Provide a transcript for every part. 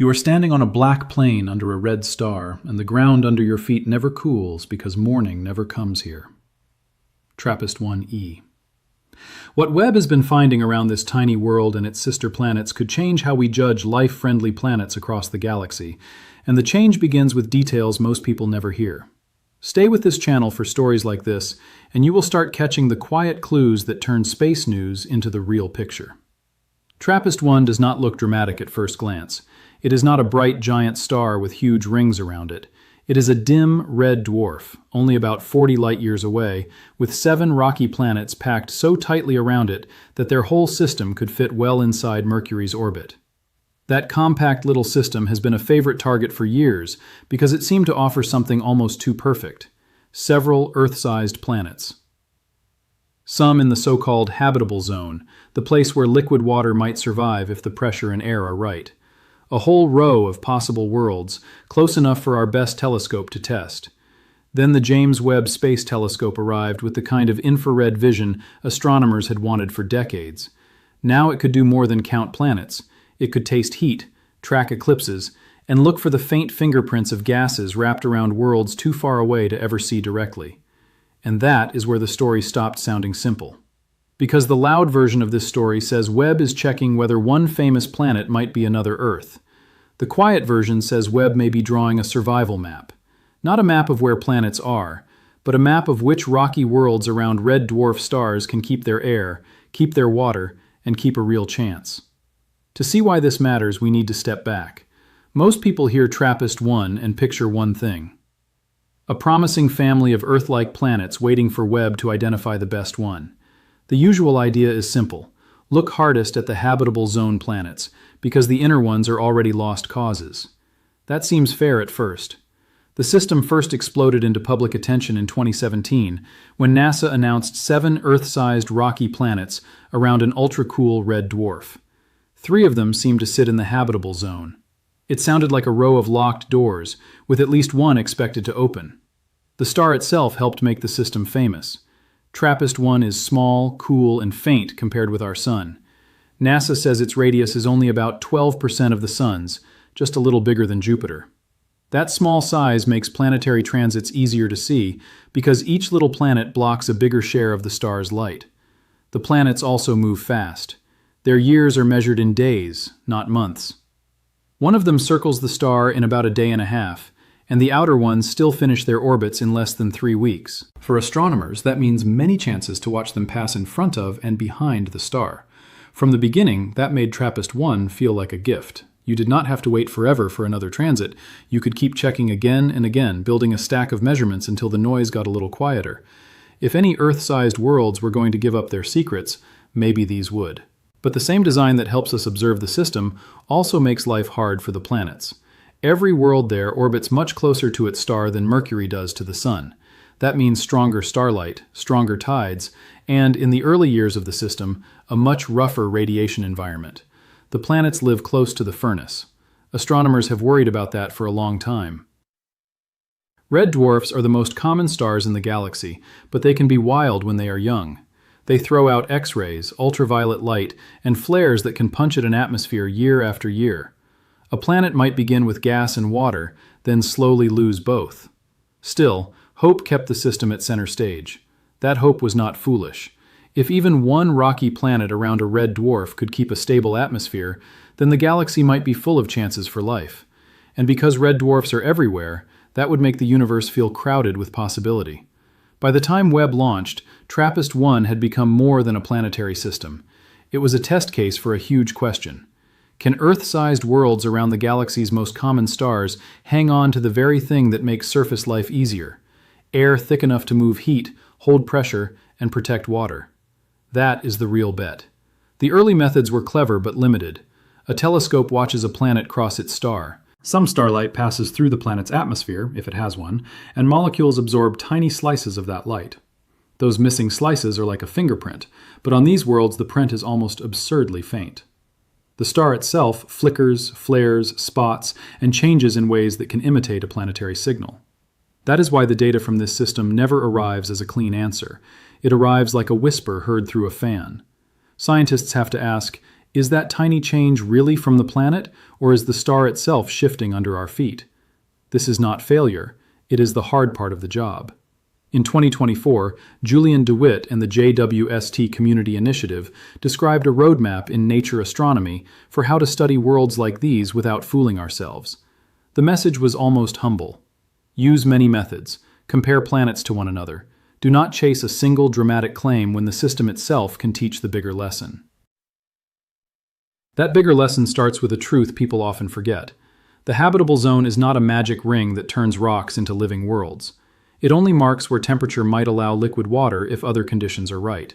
You are standing on a black plain under a red star, and the ground under your feet never cools because morning never comes here. TRAPPIST-1e. What Webb has been finding around this tiny world and its sister planets could change how we judge life-friendly planets across the galaxy, and the change begins with details most people never hear. Stay with this channel for stories like this, and you will start catching the quiet clues that turn space news into the real picture. TRAPPIST-1 does not look dramatic at first glance. It is not a bright giant star with huge rings around it. It is a dim red dwarf, only about 40 light-years away, with 7 rocky planets packed so tightly around it that their whole system could fit well inside Mercury's orbit. That compact little system has been a favorite target for years because it seemed to offer something almost too perfect: several Earth-sized planets. Some in the so-called habitable zone, the place where liquid water might survive if the pressure and air are right. A whole row of possible worlds, close enough for our best telescope to test. Then the James Webb Space Telescope arrived with the kind of infrared vision astronomers had wanted for decades. Now it could do more than count planets. It could taste heat, track eclipses, and look for the faint fingerprints of gases wrapped around worlds too far away to ever see directly. And that is where the story stopped sounding simple. Because the loud version of this story says Webb is checking whether one famous planet might be another Earth. The quiet version says Webb may be drawing a survival map. Not a map of where planets are, but a map of which rocky worlds around red dwarf stars can keep their air, keep their water, and keep a real chance. To see why this matters, we need to step back. Most people hear TRAPPIST-1 and picture one thing: a promising family of Earth-like planets waiting for Webb to identify the best one. The usual idea is simple: look hardest at the habitable zone planets, because the inner ones are already lost causes. That seems fair at first. The system first exploded into public attention in 2017, when NASA announced 7 Earth-sized rocky planets around an ultra-cool red dwarf. 3 of them seemed to sit in the habitable zone. It sounded like a row of locked doors, with at least one expected to open. The star itself helped make the system famous. TRAPPIST-1 is small, cool, and faint compared with our Sun. NASA says its radius is only about 12% of the Sun's, just a little bigger than Jupiter. That small size makes planetary transits easier to see because each little planet blocks a bigger share of the star's light. The planets also move fast. Their years are measured in days, not months. One of them circles the star in about a day and a half, and the outer ones still finish their orbits in less than 3 weeks. For astronomers, that means many chances to watch them pass in front of and behind the star. From the beginning, that made TRAPPIST-1 feel like a gift. You did not have to wait forever for another transit. You could keep checking again and again, building a stack of measurements until the noise got a little quieter. If any Earth-sized worlds were going to give up their secrets, maybe these would. But the same design that helps us observe the system also makes life hard for the planets. Every world there orbits much closer to its star than Mercury does to the Sun. That means stronger starlight, stronger tides, and, in the early years of the system, a much rougher radiation environment. The planets live close to the furnace. Astronomers have worried about that for a long time. Red dwarfs are the most common stars in the galaxy, but they can be wild when they are young. They throw out X-rays, ultraviolet light, and flares that can punch at an atmosphere year after year. A planet might begin with gas and water, then slowly lose both. Still, hope kept the system at center stage. That hope was not foolish. If even one rocky planet around a red dwarf could keep a stable atmosphere, then the galaxy might be full of chances for life. And because red dwarfs are everywhere, that would make the universe feel crowded with possibility. By the time Webb launched, TRAPPIST-1 had become more than a planetary system. It was a test case for a huge question. Can Earth-sized worlds around the galaxy's most common stars hang on to the very thing that makes surface life easier? Air thick enough to move heat, hold pressure, and protect water. That is the real bet. The early methods were clever but limited. A telescope watches a planet cross its star. Some starlight passes through the planet's atmosphere, if it has one, and molecules absorb tiny slices of that light. Those missing slices are like a fingerprint, but on these worlds the print is almost absurdly faint. The star itself flickers, flares, spots, and changes in ways that can imitate a planetary signal. That is why the data from this system never arrives as a clean answer. It arrives like a whisper heard through a fan. Scientists have to ask, Is that tiny change really from the planet, or is the star itself shifting under our feet? This is not failure, it is the hard part of the job. In 2024, Julian DeWitt and the JWST Community Initiative described a roadmap in Nature Astronomy for how to study worlds like these without fooling ourselves. The message was almost humble. Use many methods. Compare planets to one another. Do not chase a single dramatic claim when the system itself can teach the bigger lesson. That bigger lesson starts with a truth people often forget. The habitable zone is not a magic ring that turns rocks into living worlds. It only marks where temperature might allow liquid water if other conditions are right.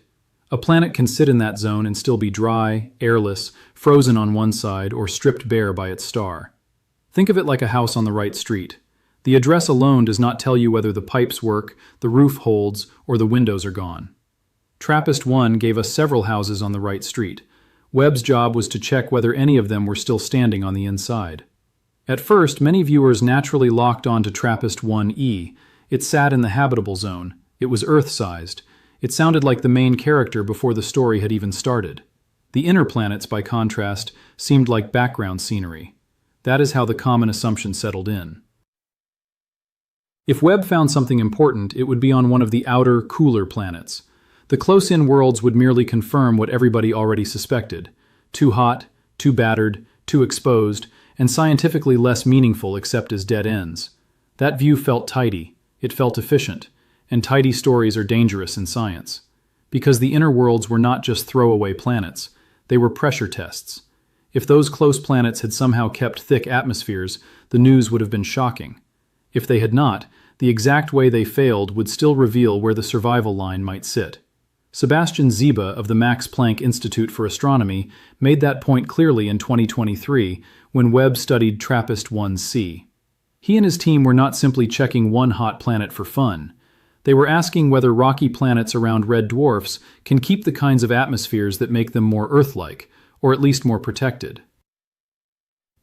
A planet can sit in that zone and still be dry, airless, frozen on one side, or stripped bare by its star. Think of it like a house on the right street. The address alone does not tell you whether the pipes work, the roof holds, or the windows are gone. TRAPPIST-1 gave us several houses on the right street. Webb's job was to check whether any of them were still standing on the inside. At first, many viewers naturally locked on to TRAPPIST-1e. It sat in the habitable zone. It was Earth-sized. It sounded like the main character before the story had even started. The inner planets, by contrast, seemed like background scenery. That is how the common assumption settled in. If Webb found something important, it would be on one of the outer, cooler planets. The close-in worlds would merely confirm what everybody already suspected. Too hot, too battered, too exposed, and scientifically less meaningful except as dead ends. That view felt tidy. It felt efficient, and tidy stories are dangerous in science. Because the inner worlds were not just throwaway planets, they were pressure tests. If those close planets had somehow kept thick atmospheres, the news would have been shocking. If they had not, the exact way they failed would still reveal where the survival line might sit. Sebastian Ziba of the Max Planck Institute for Astronomy made that point clearly in 2023 when Webb studied TRAPPIST-1c. He and his team were not simply checking one hot planet for fun. They were asking whether rocky planets around red dwarfs can keep the kinds of atmospheres that make them more Earth-like, or at least more protected.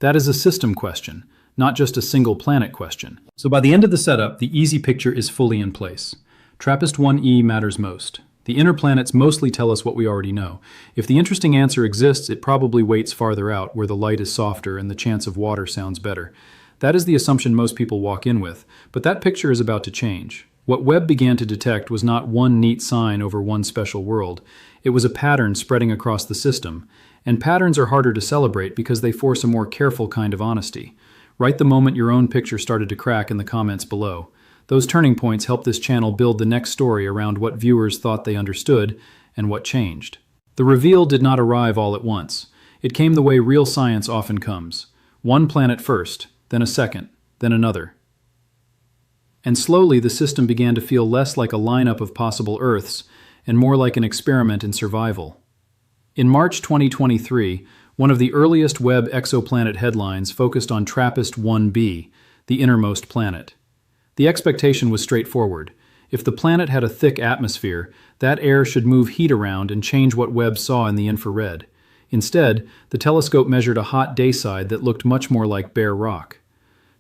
That is a system question, not just a single planet question. So by the end of the setup, the easy picture is fully in place. TRAPPIST-1e matters most. The inner planets mostly tell us what we already know. If the interesting answer exists, it probably waits farther out, where the light is softer and the chance of water sounds better. That is the assumption most people walk in with, but that picture is about to change. What Webb began to detect was not one neat sign over one special world. It was a pattern spreading across the system. And patterns are harder to celebrate because they force a more careful kind of honesty. Right the moment your own picture started to crack in the comments below. Those turning points helped this channel build the next story around what viewers thought they understood and what changed. The reveal did not arrive all at once. It came the way real science often comes. One planet first, then a second, then another. And slowly the system began to feel less like a lineup of possible Earths and more like an experiment in survival. In March 2023, one of the earliest Webb exoplanet headlines focused on TRAPPIST-1b, the innermost planet. The expectation was straightforward. If the planet had a thick atmosphere, that air should move heat around and change what Webb saw in the infrared. Instead, the telescope measured a hot dayside that looked much more like bare rock.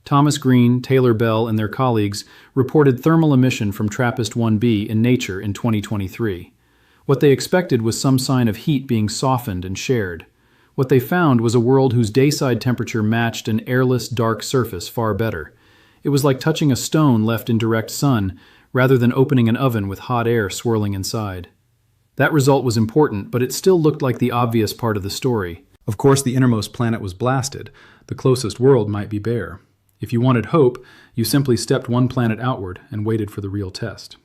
Thomas Green, Taylor Bell, and their colleagues reported thermal emission from TRAPPIST-1b in Nature in 2023. What they expected was some sign of heat being softened and shared. What they found was a world whose dayside temperature matched an airless, dark surface far better. It was like touching a stone left in direct sun, rather than opening an oven with hot air swirling inside. That result was important, but it still looked like the obvious part of the story. Of course, the innermost planet was blasted. The closest world might be bare. If you wanted hope, you simply stepped one planet outward and waited for the real test.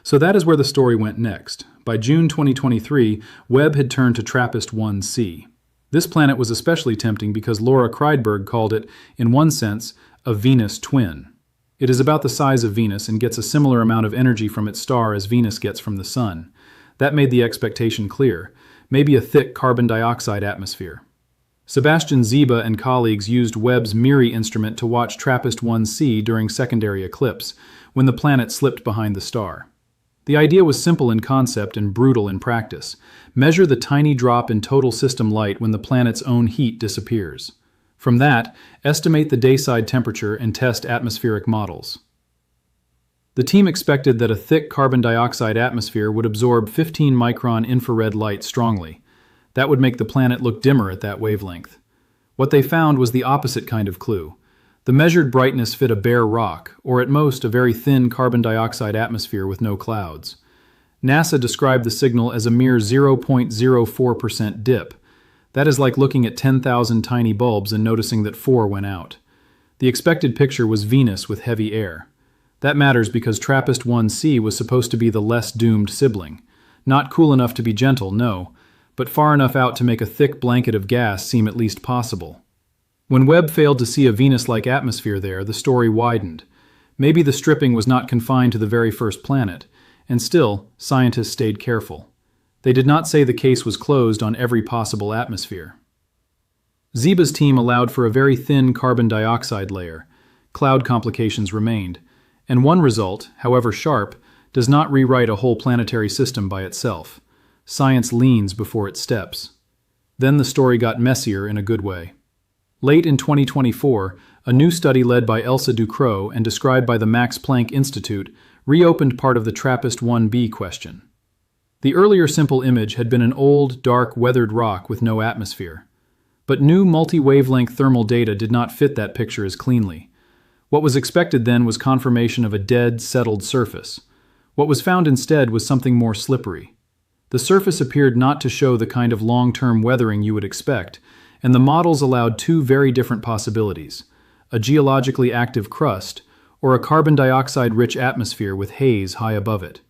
So that is where the story went next. By June 2023, Webb had turned to TRAPPIST-1c. This planet was especially tempting because Laura Kreidberg called it, in one sense, a Venus twin. It is about the size of Venus and gets a similar amount of energy from its star as Venus gets from the Sun. That made the expectation clear. Maybe a thick carbon dioxide atmosphere. Sebastian Ziba and colleagues used Webb's MIRI instrument to watch TRAPPIST-1c during secondary eclipse, when the planet slipped behind the star. The idea was simple in concept and brutal in practice. Measure the tiny drop in total system light when the planet's own heat disappears. From that, estimate the dayside temperature and test atmospheric models. The team expected that a thick carbon dioxide atmosphere would absorb 15-micron infrared light strongly. That would make the planet look dimmer at that wavelength. What they found was the opposite kind of clue. The measured brightness fit a bare rock, or at most a very thin carbon dioxide atmosphere with no clouds. NASA described the signal as a mere 0.04% dip. That is like looking at 10,000 tiny bulbs and noticing that 4 went out. The expected picture was Venus with heavy air. That matters because TRAPPIST-1c was supposed to be the less doomed sibling. Not cool enough to be gentle, no, but far enough out to make a thick blanket of gas seem at least possible. When Webb failed to see a Venus-like atmosphere there, the story widened. Maybe the stripping was not confined to the very first planet, and still, scientists stayed careful. They did not say the case was closed on every possible atmosphere. Zeba's team allowed for a very thin carbon dioxide layer. Cloud complications remained, and one result, however sharp, does not rewrite a whole planetary system by itself. Science leans before it steps. Then the story got messier in a good way. Late in 2024, a new study led by Elsa Ducrot and described by the Max Planck Institute reopened part of the TRAPPIST-1b question. The earlier simple image had been an old, dark, weathered rock with no atmosphere. But new multi-wavelength thermal data did not fit that picture as cleanly. What was expected then was confirmation of a dead, settled surface. What was found instead was something more slippery. The surface appeared not to show the kind of long-term weathering you would expect, and the models allowed two very different possibilities: a geologically active crust, or a carbon dioxide-rich atmosphere with haze high above it.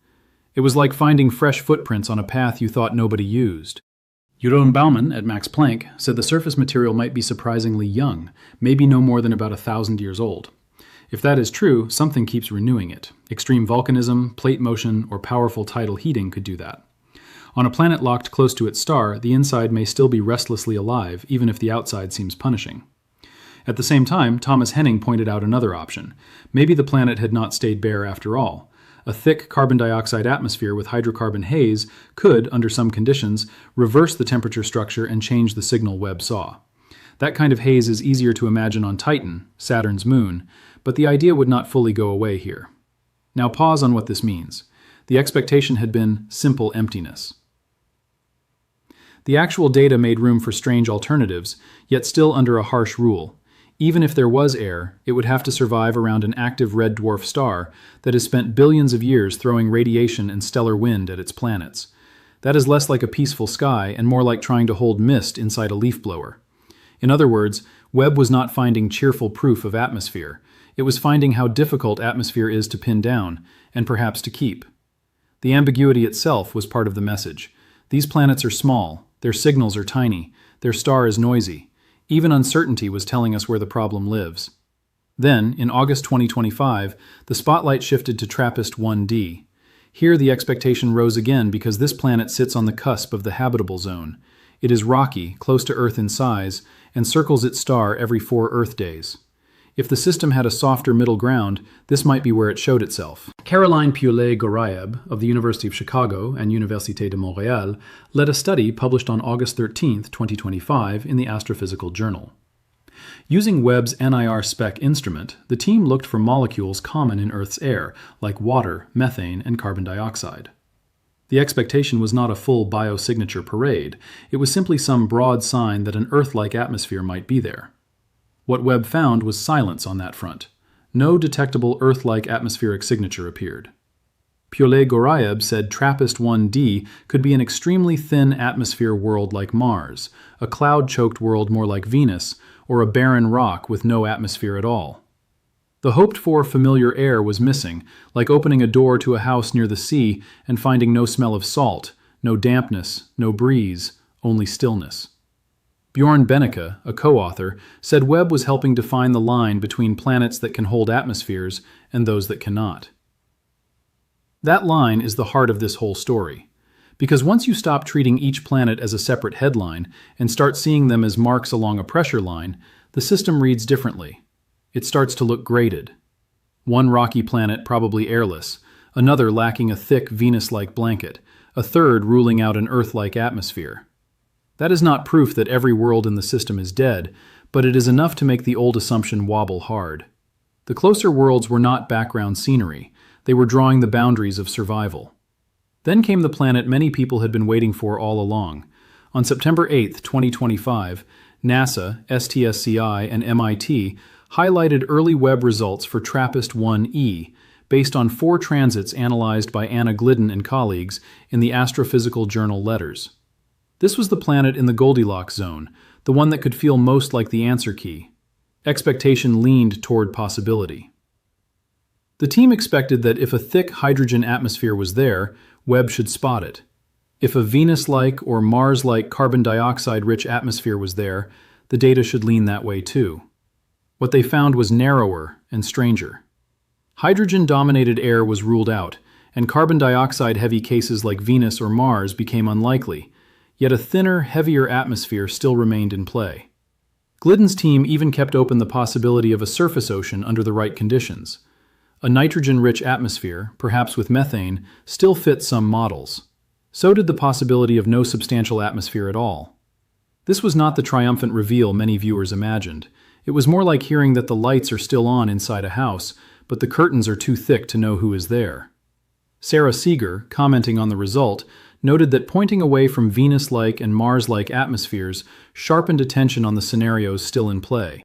It was like finding fresh footprints on a path you thought nobody used. Jeroen Bouwman at Max Planck said the surface material might be surprisingly young, maybe no more than about 1,000 years old. If that is true, something keeps renewing it. Extreme volcanism, plate motion, or powerful tidal heating could do that. On a planet locked close to its star, the inside may still be restlessly alive, even if the outside seems punishing. At the same time, Thomas Henning pointed out another option. Maybe the planet had not stayed bare after all. A thick carbon dioxide atmosphere with hydrocarbon haze could, under some conditions, reverse the temperature structure and change the signal Webb saw. That kind of haze is easier to imagine on Titan, Saturn's moon, but the idea would not fully go away here. Now pause on what this means. The expectation had been simple emptiness. The actual data made room for strange alternatives, yet still under a harsh rule. Even if there was air, it would have to survive around an active red dwarf star that has spent billions of years throwing radiation and stellar wind at its planets. That is less like a peaceful sky and more like trying to hold mist inside a leaf blower. In other words, Webb was not finding cheerful proof of atmosphere. It was finding how difficult atmosphere is to pin down, and perhaps to keep. The ambiguity itself was part of the message. These planets are small, their signals are tiny, their star is noisy. Even uncertainty was telling us where the problem lives. Then, in August 2025, the spotlight shifted to TRAPPIST-1d. Here the expectation rose again because this planet sits on the cusp of the habitable zone. It is rocky, close to Earth in size, and circles its star every 4 Earth days. If the system had a softer middle ground, this might be where it showed itself. Caroline Piolet-Goraeb of the University of Chicago and Université de Montréal led a study published on August 13, 2025 in the Astrophysical Journal. Using Webb's NIR-SPEC instrument, the team looked for molecules common in Earth's air, like water, methane, and carbon dioxide. The expectation was not a full biosignature parade. It was simply some broad sign that an Earth-like atmosphere might be there. What Webb found was silence on that front. No detectable Earth-like atmospheric signature appeared. Piolet-Goraeb said TRAPPIST-1d could be an extremely thin atmosphere world like Mars, a cloud-choked world more like Venus, or a barren rock with no atmosphere at all. The hoped-for familiar air was missing, like opening a door to a house near the sea and finding no smell of salt, no dampness, no breeze, only stillness. Bjorn Benneke, a co-author, said Webb was helping define the line between planets that can hold atmospheres and those that cannot. That line is the heart of this whole story. Because once you stop treating each planet as a separate headline and start seeing them as marks along a pressure line, the system reads differently. It starts to look graded. One rocky planet probably airless, another lacking a thick Venus-like blanket, a third ruling out an Earth-like atmosphere. That is not proof that every world in the system is dead, but it is enough to make the old assumption wobble hard. The closer worlds were not background scenery. They were drawing the boundaries of survival. Then came the planet many people had been waiting for all along. On September 8, 2025, NASA, STSCI, and MIT highlighted early Webb results for TRAPPIST-1e, based on 4 transits analyzed by Anna Glidden and colleagues in the astrophysical journal Letters. This was the planet in the Goldilocks zone, the one that could feel most like the answer key. Expectation leaned toward possibility. The team expected that if a thick hydrogen atmosphere was there, Webb should spot it. If a Venus-like or Mars-like carbon dioxide-rich atmosphere was there, the data should lean that way too. What they found was narrower and stranger. Hydrogen-dominated air was ruled out, and carbon dioxide-heavy cases like Venus or Mars became unlikely, yet a thinner, heavier atmosphere still remained in play. Glidden's team even kept open the possibility of a surface ocean under the right conditions. A nitrogen-rich atmosphere, perhaps with methane, still fit some models. So did the possibility of no substantial atmosphere at all. This was not the triumphant reveal many viewers imagined. It was more like hearing that the lights are still on inside a house, but the curtains are too thick to know who is there. Sarah Seeger, commenting on the result, noted that pointing away from Venus-like and Mars-like atmospheres sharpened attention on the scenarios still in play.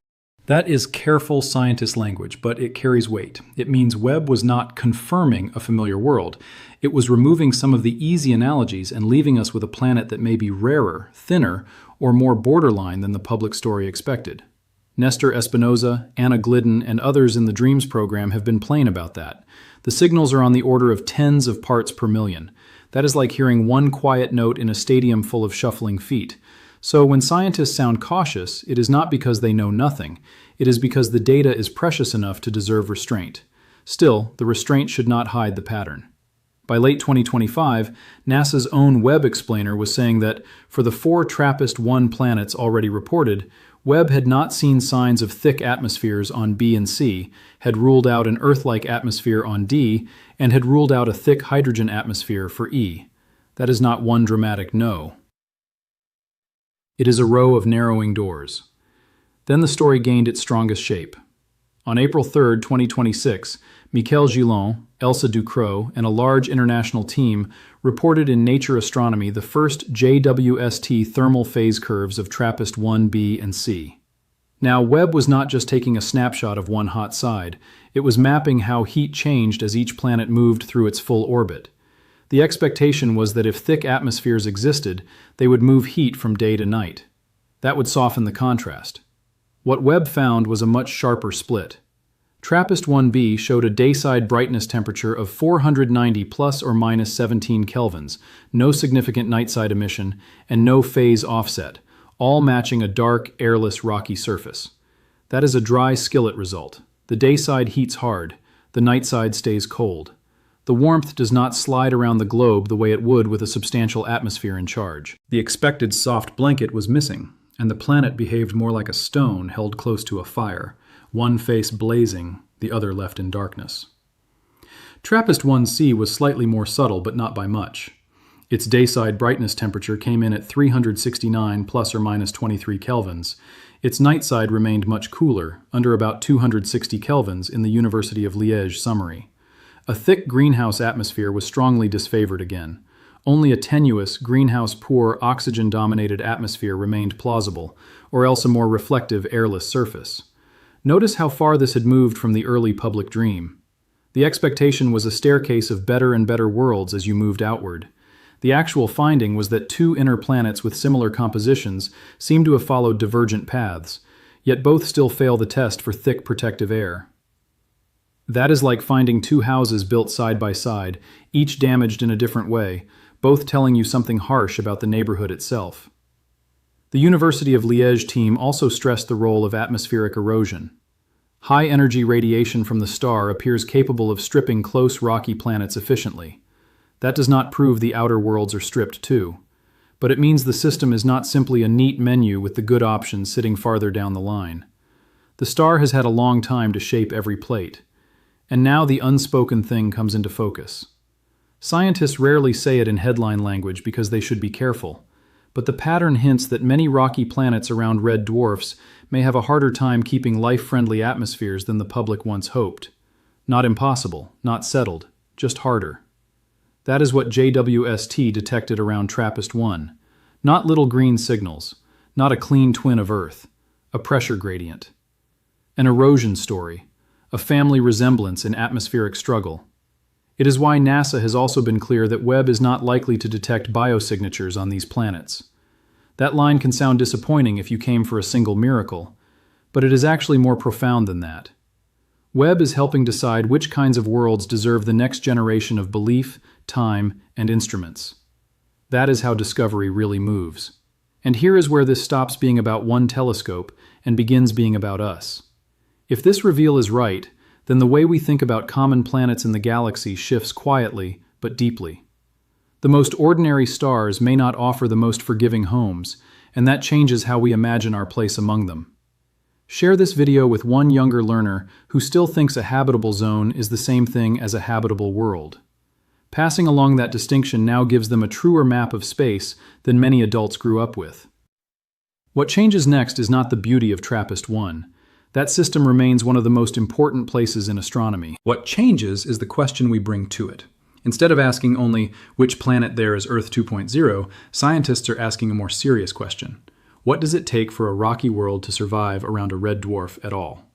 That is careful scientist language, but it carries weight. It means Webb was not confirming a familiar world. It was removing some of the easy analogies and leaving us with a planet that may be rarer, thinner, or more borderline than the public story expected. Nestor Espinosa, Anna Glidden, and others in the DREAMS program have been plain about that. The signals are on the order of tens of parts per million. That is like hearing one quiet note in a stadium full of shuffling feet. So when scientists sound cautious, it is not because they know nothing. It is because the data is precious enough to deserve restraint. Still, the restraint should not hide the pattern. By late 2025, NASA's own Webb explainer was saying that for the 4 TRAPPIST-1 planets already reported, Webb had not seen signs of thick atmospheres on B and C, had ruled out an Earth-like atmosphere on D, and had ruled out a thick hydrogen atmosphere for E. That is not one dramatic no. It is a row of narrowing doors. Then the story gained its strongest shape. On April 3, 2026, Michael Gillon, Elsa Ducrot, and a large international team reported in Nature Astronomy the first JWST thermal phase curves of TRAPPIST-1, B, and C. Now, Webb was not just taking a snapshot of one hot side. It was mapping how heat changed as each planet moved through its full orbit. The expectation was that if thick atmospheres existed, they would move heat from day to night. That would soften the contrast. What Webb found was a much sharper split. TRAPPIST-1b showed a dayside brightness temperature of 490 plus or minus 17 kelvins, no significant nightside emission, and no phase offset, all matching a dark, airless, rocky surface. That is a dry skillet result. The dayside heats hard, the nightside stays cold. The warmth does not slide around the globe the way it would with a substantial atmosphere in charge. The expected soft blanket was missing, and the planet behaved more like a stone held close to a fire, one face blazing, the other left in darkness. TRAPPIST-1c was slightly more subtle, but not by much. Its dayside brightness temperature came in at 369 plus or minus 23 kelvins. Its nightside remained much cooler, under about 260 kelvins in the University of Liège summary. A thick greenhouse atmosphere was strongly disfavored again. Only a tenuous, greenhouse-poor, oxygen-dominated atmosphere remained plausible, or else a more reflective, airless surface. Notice how far this had moved from the early public dream. The expectation was a staircase of better and better worlds as you moved outward. The actual finding was that 2 inner planets with similar compositions seem to have followed divergent paths, yet both still fail the test for thick protective air. That is like finding 2 houses built side by side, each damaged in a different way, both telling you something harsh about the neighborhood itself. The University of Liège team also stressed the role of atmospheric erosion. High-energy radiation from the star appears capable of stripping close rocky planets efficiently. That does not prove the outer worlds are stripped too, but it means the system is not simply a neat menu with the good options sitting farther down the line. The star has had a long time to shape every plate, and now the unspoken thing comes into focus. Scientists rarely say it in headline language because they should be careful, but the pattern hints that many rocky planets around red dwarfs may have a harder time keeping life-friendly atmospheres than the public once hoped. Not impossible, not settled, just harder. That is what JWST detected around TRAPPIST-1. Not little green signals, not a clean twin of Earth, a pressure gradient. An erosion story, a family resemblance in atmospheric struggle. It is why NASA has also been clear that Webb is not likely to detect biosignatures on these planets. That line can sound disappointing if you came for a single miracle, but it is actually more profound than that. Webb is helping decide which kinds of worlds deserve the next generation of belief, time, and instruments. That is how discovery really moves. And here is where this stops being about one telescope and begins being about us. If this reveal is right, then the way we think about common planets in the galaxy shifts quietly but deeply. The most ordinary stars may not offer the most forgiving homes, and that changes how we imagine our place among them. Share this video with one younger learner who still thinks a habitable zone is the same thing as a habitable world. Passing along that distinction now gives them a truer map of space than many adults grew up with. What changes next is not the beauty of TRAPPIST-1. That system remains one of the most important places in astronomy. What changes is the question we bring to it. Instead of asking only, which planet there is Earth 2.0, scientists are asking a more serious question. What does it take for a rocky world to survive around a red dwarf at all?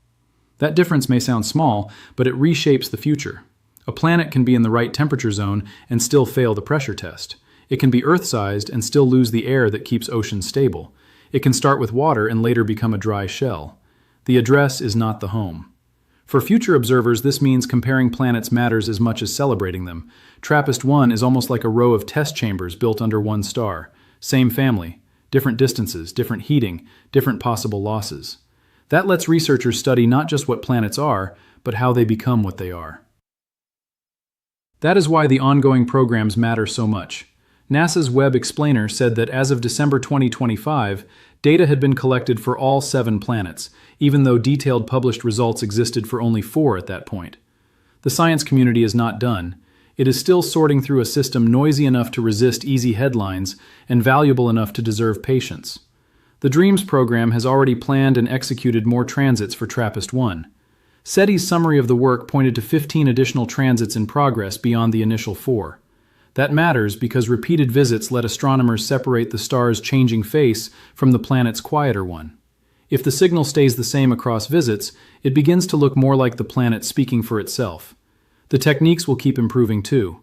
That difference may sound small, but it reshapes the future. A planet can be in the right temperature zone and still fail the pressure test. It can be Earth-sized and still lose the air that keeps oceans stable. It can start with water and later become a dry shell. The address is not the home. For future observers, this means comparing planets matters as much as celebrating them. TRAPPIST-1 is almost like a row of test chambers built under one star. Same family, different distances, different heating, different possible losses. That lets researchers study not just what planets are, but how they become what they are. That is why the ongoing programs matter so much. NASA's Webb explainer said that as of December 2025, data had been collected for all 7 planets, even though detailed published results existed for only 4 at that point. The science community is not done. It is still sorting through a system noisy enough to resist easy headlines and valuable enough to deserve patience. The DREAMS program has already planned and executed more transits for TRAPPIST-1. SETI's summary of the work pointed to 15 additional transits in progress beyond the initial 4. That matters because repeated visits let astronomers separate the star's changing face from the planet's quieter one. If the signal stays the same across visits, it begins to look more like the planet speaking for itself. The techniques will keep improving too.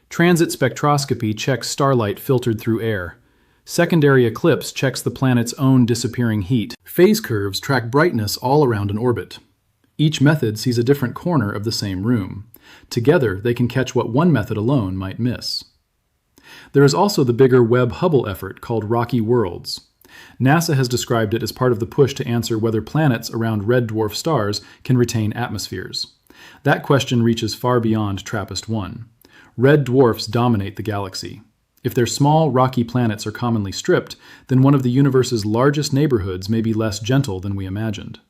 Transit spectroscopy checks starlight filtered through air. Secondary eclipse checks the planet's own disappearing heat. Phase curves track brightness all around an orbit. Each method sees a different corner of the same room. Together, they can catch what one method alone might miss. There is also the bigger Webb-Hubble effort called Rocky Worlds. NASA has described it as part of the push to answer whether planets around red dwarf stars can retain atmospheres. That question reaches far beyond TRAPPIST-1. Red dwarfs dominate the galaxy. If their small, rocky planets are commonly stripped, then one of the universe's largest neighborhoods may be less gentle than we imagined.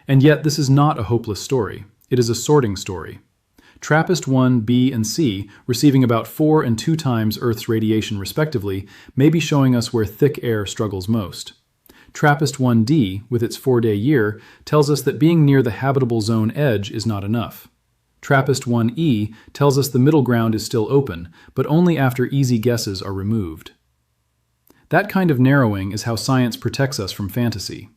And yet, this is not a hopeless story. It is a sorting story. TRAPPIST-1, B, and C, receiving about 4 and 2 times Earth's radiation respectively, may be showing us where thick air struggles most. TRAPPIST-1D, with its 4-day year, tells us that being near the habitable zone edge is not enough. TRAPPIST-1E tells us the middle ground is still open, but only after easy guesses are removed. That kind of narrowing is how science protects us from fantasy.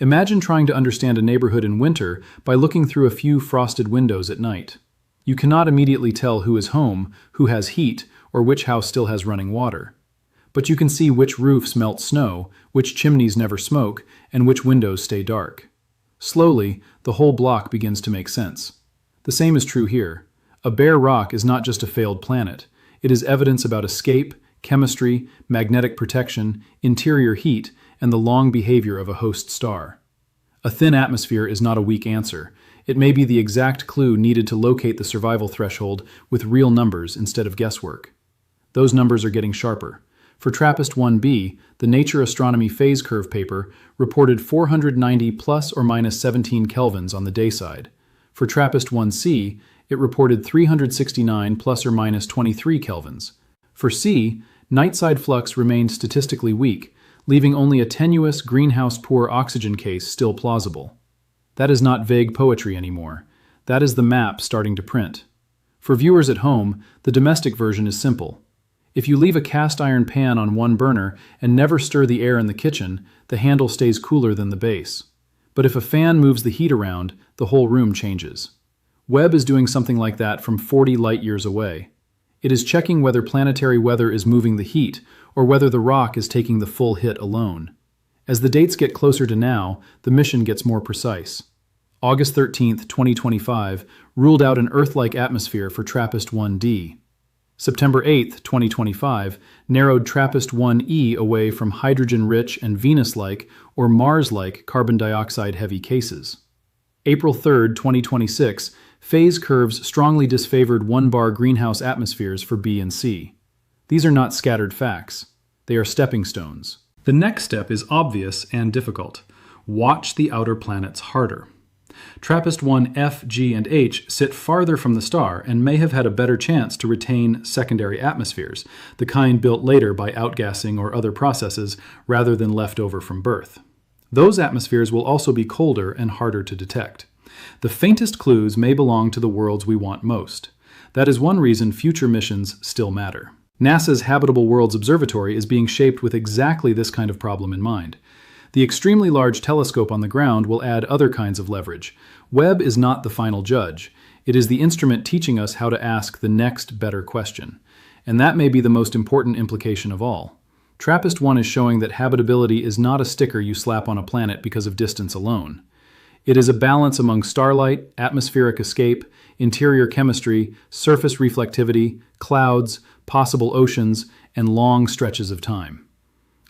Imagine trying to understand a neighborhood in winter by looking through a few frosted windows at night. You cannot immediately tell who is home, who has heat, or which house still has running water. But you can see which roofs melt snow, which chimneys never smoke, and which windows stay dark. Slowly, the whole block begins to make sense. The same is true here. A bare rock is not just a failed planet. It is evidence about escape, chemistry, magnetic protection, interior heat, and the long behavior of a host star. A thin atmosphere is not a weak answer. It may be the exact clue needed to locate the survival threshold with real numbers instead of guesswork. Those numbers are getting sharper. For TRAPPIST-1b, the Nature Astronomy Phase Curve paper reported 490 plus or minus 17 kelvins on the day side. For TRAPPIST-1c, it reported 369 plus or minus 23 kelvins. For C, night-side flux remained statistically weak, leaving only a tenuous greenhouse-poor oxygen case still plausible. That is not vague poetry anymore. That is the map starting to print. For viewers at home, the domestic version is simple. If you leave a cast iron pan on one burner and never stir the air in the kitchen, the handle stays cooler than the base. But if a fan moves the heat around, the whole room changes. Webb is doing something like that from 40 light-years away. It is checking whether planetary weather is moving the heat or whether the rock is taking the full hit alone. As the dates get closer to now, the mission gets more precise. August 13, 2025, ruled out an Earth-like atmosphere for TRAPPIST-1d. September 8, 2025, narrowed TRAPPIST-1e away from hydrogen-rich and Venus-like or Mars-like carbon dioxide-heavy cases. April 3, 2026, phase curves strongly disfavored 1-bar greenhouse atmospheres for B and C. These are not scattered facts. They are stepping stones. The next step is obvious and difficult. Watch the outer planets harder. TRAPPIST-1 F, G, and H sit farther from the star and may have had a better chance to retain secondary atmospheres, the kind built later by outgassing or other processes rather than left over from birth. Those atmospheres will also be colder and harder to detect. The faintest clues may belong to the worlds we want most. That is one reason future missions still matter. NASA's Habitable Worlds Observatory is being shaped with exactly this kind of problem in mind. The extremely large telescope on the ground will add other kinds of leverage. Webb is not the final judge. It is the instrument teaching us how to ask the next better question. And that may be the most important implication of all. TRAPPIST-1 is showing that habitability is not a sticker you slap on a planet because of distance alone. It is a balance among starlight, atmospheric escape, interior chemistry, surface reflectivity, clouds, possible oceans, and long stretches of time.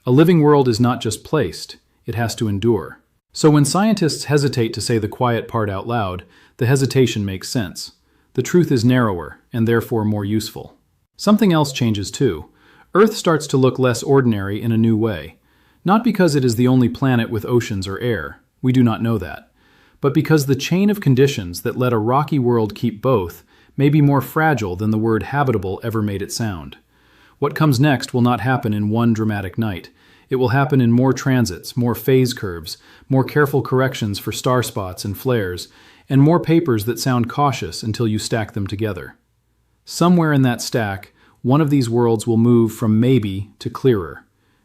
A living world is not just placed. It has to endure. So when scientists hesitate to say the quiet part out loud, the hesitation makes sense. The truth is narrower, and therefore more useful. Something else changes too. Earth starts to look less ordinary in a new way. Not because it is the only planet with oceans or air. We do not know that. But because the chain of conditions that let a rocky world keep both may be more fragile than the word habitable ever made it sound. What comes next will not happen in one dramatic night. It will happen in more transits, more phase curves, more careful corrections for star spots and flares, and more papers that sound cautious until you stack them together. Somewhere in that stack, one of these worlds will move from maybe to clearer.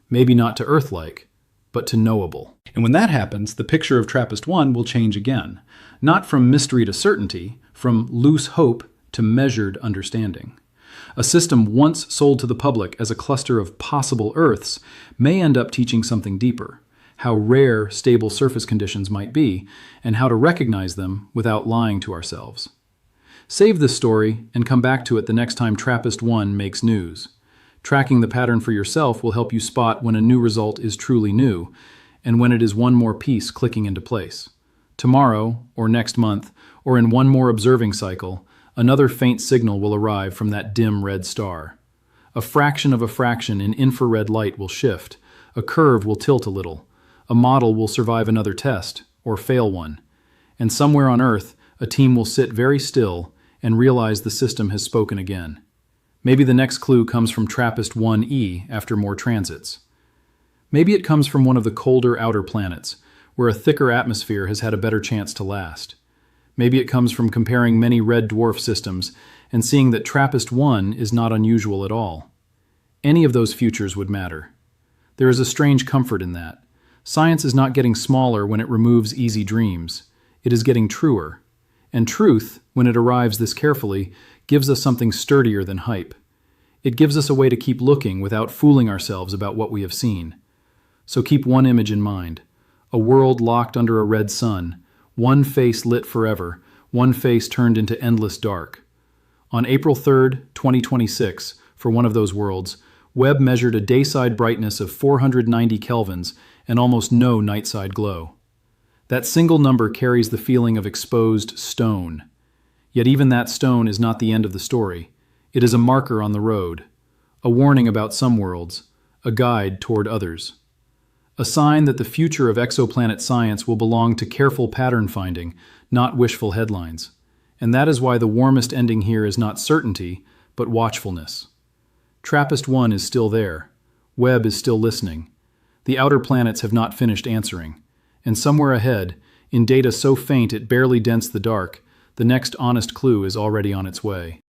Maybe not to Earth-like, but to knowable. And when that happens, the picture of TRAPPIST-1 will change again. Not from mystery to certainty, from loose hope to measured understanding. A system once sold to the public as a cluster of possible Earths may end up teaching something deeper, how rare stable surface conditions might be, and how to recognize them without lying to ourselves. Save this story and come back to it the next time TRAPPIST-1 makes news. Tracking the pattern for yourself will help you spot when a new result is truly new, and when it is one more piece clicking into place. Tomorrow, or next month, or in one more observing cycle, another faint signal will arrive from that dim red star. A fraction of a fraction in infrared light will shift, a curve will tilt a little, a model will survive another test, or fail one, and somewhere on Earth, a team will sit very still and realize the system has spoken again. Maybe the next clue comes from TRAPPIST-1e after more transits. Maybe it comes from one of the colder outer planets, where a thicker atmosphere has had a better chance to last. Maybe it comes from comparing many red dwarf systems and seeing that TRAPPIST-1 is not unusual at all. Any of those futures would matter. There is a strange comfort in that. Science is not getting smaller when it removes easy dreams. It is getting truer. And truth, when it arrives this carefully, gives us something sturdier than hype. It gives us a way to keep looking without fooling ourselves about what we have seen. So keep one image in mind. A world locked under a red sun. One face lit forever, one face turned into endless dark. On April 3, 2026, for one of those worlds, Webb measured a dayside brightness of 490 kelvins and almost no nightside glow. That single number carries the feeling of exposed stone. Yet even that stone is not the end of the story. It is a marker on the road, a warning about some worlds, a guide toward others. A sign that the future of exoplanet science will belong to careful pattern finding, not wishful headlines. And that is why the warmest ending here is not certainty, but watchfulness. TRAPPIST-1 is still there. Webb is still listening. The outer planets have not finished answering. And somewhere ahead, in data so faint it barely dents the dark, the next honest clue is already on its way.